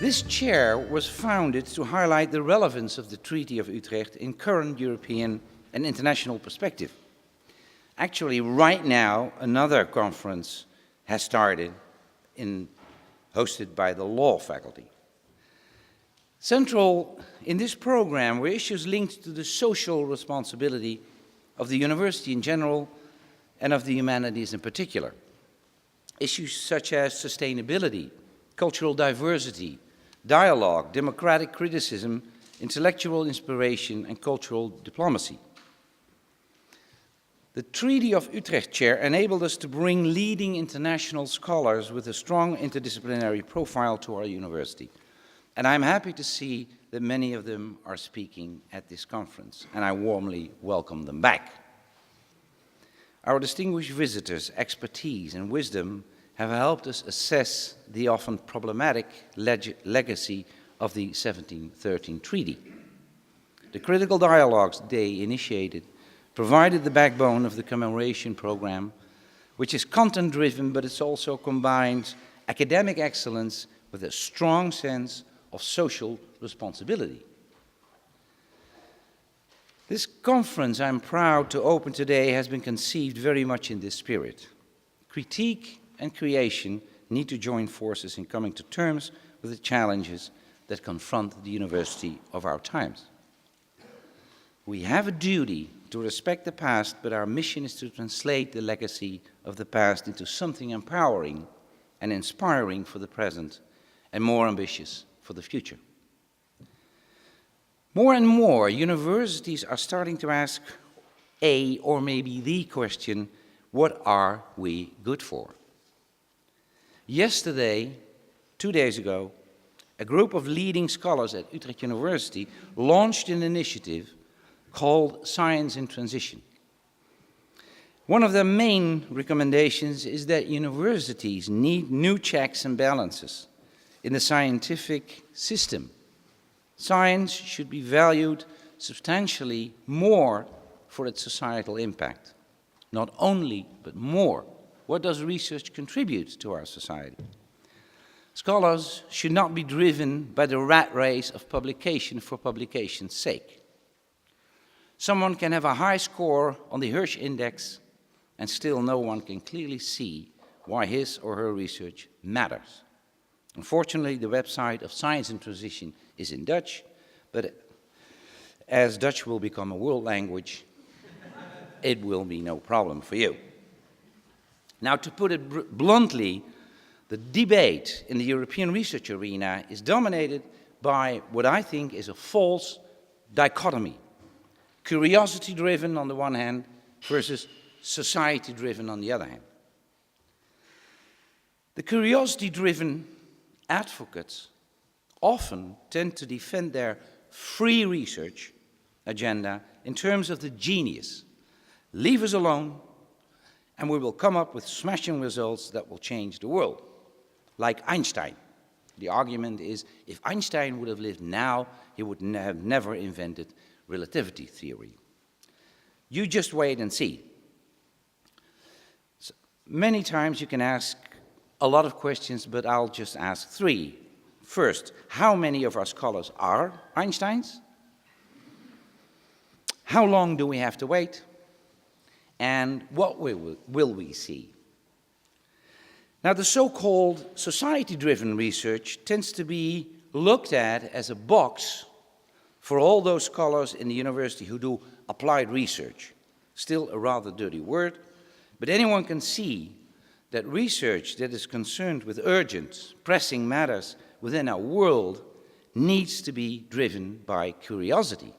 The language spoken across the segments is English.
This chair was founded to highlight the relevance of the Treaty of Utrecht in current European and international perspective. Actually, right now, another conference has started, hosted by the law faculty. Central in this program were issues linked to the social responsibility of the university in general and of the humanities in particular. Issues such as sustainability, cultural diversity, dialogue, democratic criticism, intellectual inspiration, and cultural diplomacy. The Treaty of Utrecht chair enabled us to bring leading international scholars with a strong interdisciplinary profile to our university. And I'm happy to see that many of them are speaking at this conference, and I warmly welcome them back. Our distinguished visitors' expertise and wisdom have helped us assess the often problematic legacy of the 1713 Treaty. The critical dialogues they initiated provided the backbone of the commemoration program, which is content-driven, but it's also combines academic excellence with a strong sense of social responsibility. This conference I'm proud to open today has been conceived very much in this spirit. Critique and creation need to join forces in coming to terms with the challenges that confront the university of our times. We have a duty to respect the past, but our mission is to translate the legacy of the past into something empowering and inspiring for the present and more ambitious for the future. More and more, universities are starting to ask or maybe the question, what are we good for? Yesterday, 2 days ago, a group of leading scholars at Utrecht University launched an initiative called Science in Transition. One of their main recommendations is that universities need new checks and balances in the scientific system. Science should be valued substantially more for its societal impact. Not only, but more. What does research contribute to our society? Scholars should not be driven by the rat race of publication for publication's sake. Someone can have a high score on the Hirsch Index and still no one can clearly see why his or her research matters. Unfortunately, the website of Science in Transition is in Dutch, but as Dutch will become a world language, it will be no problem for you. Now, to put it bluntly, the debate in the European research arena is dominated by what I think is a false dichotomy. Curiosity-driven on the one hand versus society-driven on the other hand. The curiosity-driven advocates often tend to defend their free research agenda in terms of the genius. Leave us alone, and we will come up with smashing results that will change the world. Like Einstein. The argument is, if Einstein would have lived now, he would have never invented relativity theory. You just wait and see. So, many times you can ask a lot of questions, but I'll just ask 3. First, how many of our scholars are Einsteins? How long do we have to wait? And what will we see? Now, the so-called society-driven research tends to be looked at as a box for all those scholars in the university who do applied research. Still a rather dirty word, but anyone can see that research that is concerned with urgent, pressing matters within our world needs to be driven by curiosity.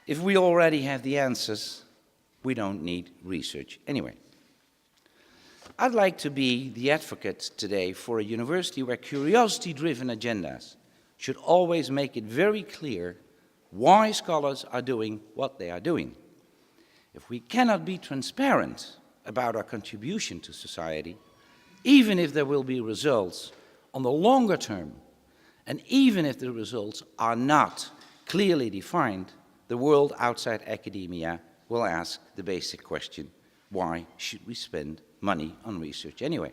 If we already have the answers, we don't need research anyway. I'd like to be the advocate today for a university where curiosity-driven agendas should always make it very clear why scholars are doing what they are doing. If we cannot be transparent about our contribution to society, even if there will be results on the longer term, and even if the results are not clearly defined, the world outside academia will ask the basic question, why should we spend money on research anyway?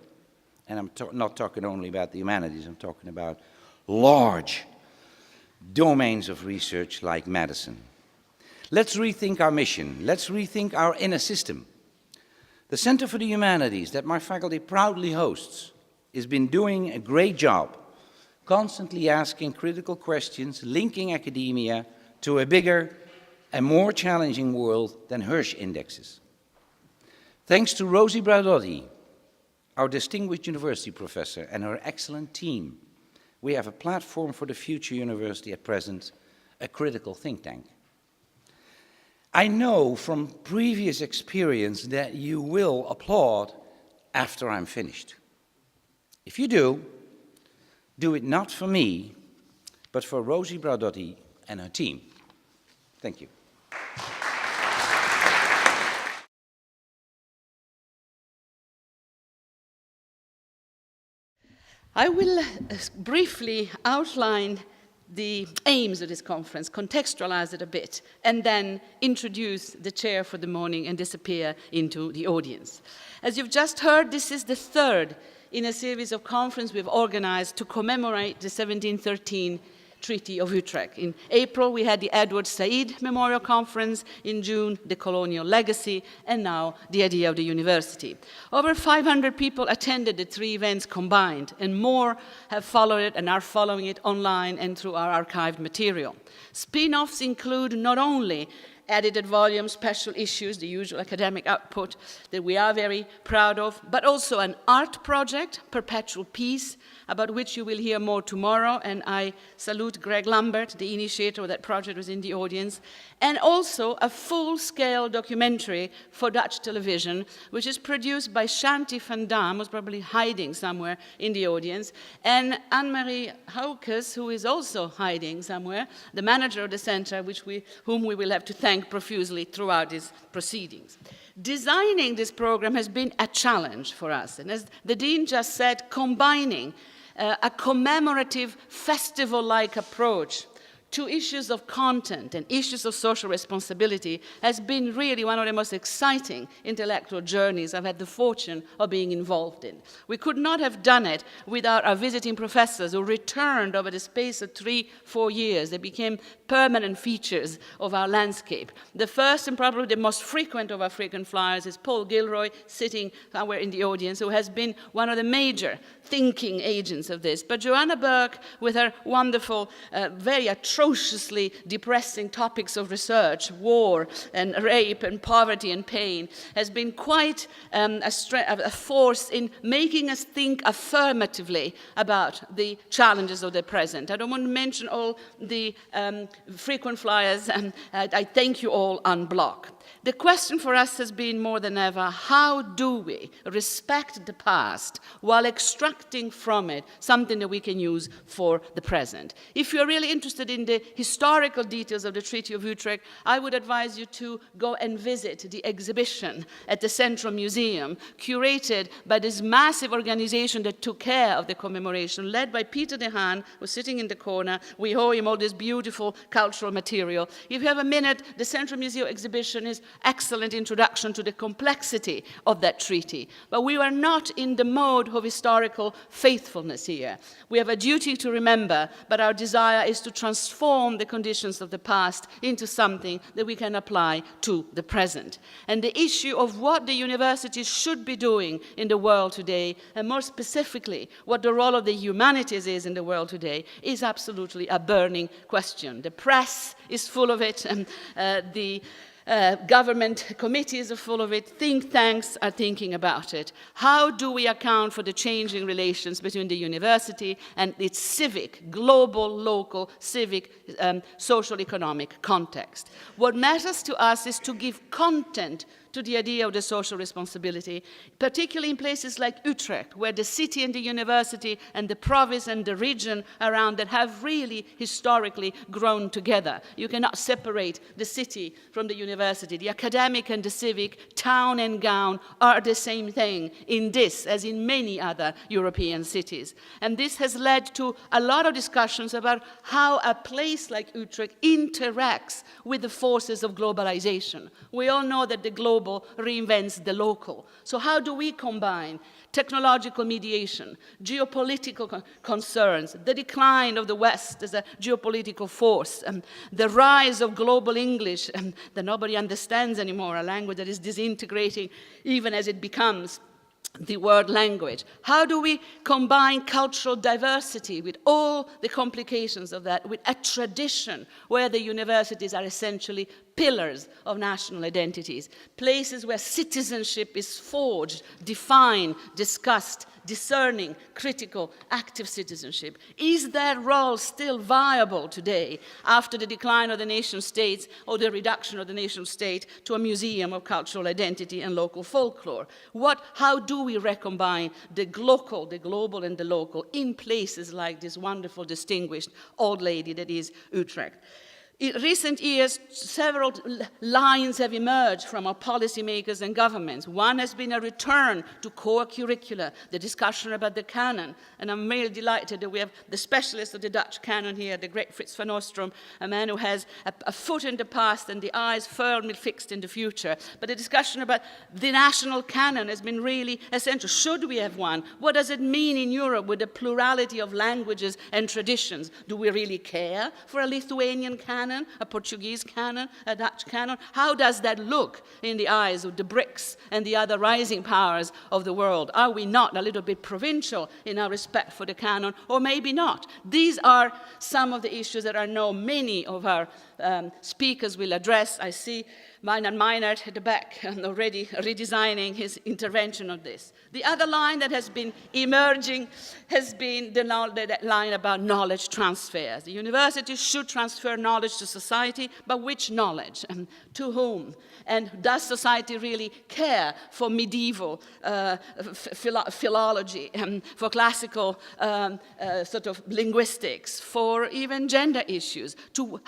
and I'm not talking only about the humanities, I'm talking about large domains of research like medicine. Let's rethink our mission. Let's rethink our inner system. The Center for the Humanities that my faculty proudly hosts has been doing a great job, constantly asking critical questions, linking academia to a bigger and more challenging world than Hirsch indexes. Thanks to Rosi Braidotti, our distinguished university professor, and her excellent team, we have a platform for the future university at present, a critical think tank. I know from previous experience that you will applaud after I'm finished. If you do it not for me, but for Rosi Braidotti and her team. Thank you. I will briefly outline the aims of this conference, contextualize it a bit, and then introduce the chair for the morning and disappear into the audience. As you've just heard, this is the third in a series of conferences we've organized to commemorate the 1713 Treaty of Utrecht. In April, we had the Edward Said Memorial Conference. In June, the Colonial Legacy, and now the idea of the university. Over 500 people attended the three events combined, and more have followed it and are following it online and through our archived material. Spin-offs include not only edited volumes, special issues, the usual academic output that we are very proud of, but also an art project, Perpetual Peace, about which you will hear more tomorrow, and I salute Greg Lambert, the initiator of that project, was in the audience, and also a full-scale documentary for Dutch television, which is produced by Shanti van Dam, who's probably hiding somewhere in the audience, and Anne-Marie Haukes, who is also hiding somewhere, the manager of the center, whom we will have to thank profusely throughout these proceedings. Designing this program has been a challenge for us, and as the Dean just said, combining a commemorative festival-like approach to issues of content and issues of social responsibility has been really one of the most exciting intellectual journeys I've had the fortune of being involved in. We could not have done it without our visiting professors who returned over the space of 3-4 years. They became permanent features of our landscape. The first and probably the most frequent of our frequent flyers is Paul Gilroy, sitting somewhere in the audience, who has been one of the major thinking agents of this. But Joanna Burke, with her wonderful, very atrociously depressing topics of research, war and rape and poverty and pain, has been quite a force in making us think affirmatively about the challenges of the present. I don't want to mention all the frequent flyers, and I thank you all en bloc. The question for us has been more than ever, how do we respect the past while extracting from it something that we can use for the present? If you're really interested in the historical details of the Treaty of Utrecht, I would advise you to go and visit the exhibition at the Central Museum, curated by this massive organization that took care of the commemoration, led by Peter de Haan, who's sitting in the corner. We owe him all this beautiful cultural material. If you have a minute, the Central Museum exhibition is excellent introduction to the complexity of that treaty. But we are not in the mode of historical faithfulness here. We have a duty to remember, but our desire is to transform the conditions of the past into something that we can apply to the present. And the issue of what the universities should be doing in the world today, and more specifically, what the role of the humanities is in the world today, is absolutely a burning question. The press is full of it, and the government committees are full of it, think tanks are thinking about it. How do we account for the changing relations between the university and its civic, global, local, civic, social, economic context? What matters to us is to give content to the idea of the social responsibility, particularly in places like Utrecht, where the city and the university and the province and the region around that have really historically grown together. You cannot separate the city from the university. The academic and the civic, town and gown, are the same thing in this as in many other European cities. And this has led to a lot of discussions about how a place like Utrecht interacts with the forces of globalization. We all know that the global reinvents the local. So how do we combine technological mediation, geopolitical concerns, the decline of the West as a geopolitical force, the rise of global English that nobody understands anymore, a language that is disintegrating even as it becomes the world language. How do we combine cultural diversity with all the complications of that, with a tradition where the universities are essentially pillars of national identities, places where citizenship is forged, defined, discussed, discerning, critical, active citizenship? Is that role still viable today after the decline of the nation states or the reduction of the nation state to a museum of cultural identity and local folklore? How do we recombine the global and the local in places like this wonderful, distinguished old lady that is Utrecht? In recent years, several lines have emerged from our policymakers and governments. One has been a return to core curricula, the discussion about the canon. And I'm really delighted that we have the specialist of the Dutch canon here, the great Frits van Ostrom, a man who has a foot in the past and the eyes firmly fixed in the future. But the discussion about the national canon has been really essential. Should we have one? What does it mean in Europe with the plurality of languages and traditions? Do we really care for a Lithuanian canon? A Portuguese canon, a Dutch canon? How does that look in the eyes of the BRICS and the other rising powers of the world? Are we not a little bit provincial in our respect for the canon, or maybe not? These are some of the issues that I know many of our speakers will address. I see Meinert at the back and already redesigning his intervention on this. The other line that has been emerging has been the line about knowledge transfer. The universities should transfer knowledge to society, but which knowledge and to whom? And does society really care for medieval philology, for classical sort of linguistics, for even gender issues? To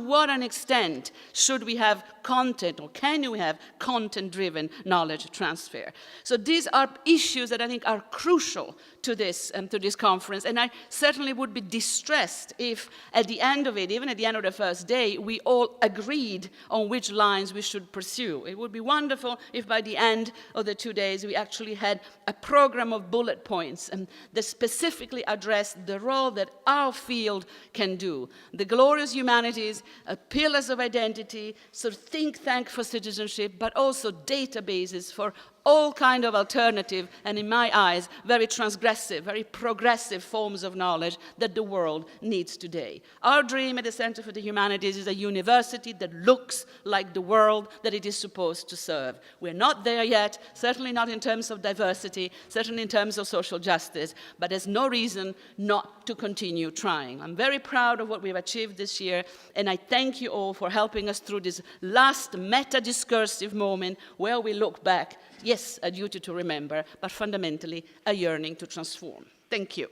what an extent should we have content, or can we have content-driven knowledge transfer? So these are issues that I think are crucial to this conference, and I certainly would be distressed if at the end of it, even at the end of the first day, we all agreed on which lines we should pursue. It would be wonderful if by the end of the 2 days we actually had a program of bullet points that specifically addressed the role that our field can do. The glorious humanities, pillars of identity, sort of think tank for citizenship, but also databases for all kind of alternative, and in my eyes, very transgressive, very progressive forms of knowledge that the world needs today. Our dream at the Center for the Humanities is a university that looks like the world that it is supposed to serve. We're not there yet, certainly not in terms of diversity, certainly in terms of social justice, but there's no reason not to continue trying. I'm very proud of what we've achieved this year, and I thank you all for helping us through this last meta-discursive moment where we look back. Yes, a duty to remember, but fundamentally a yearning to transform. Thank you.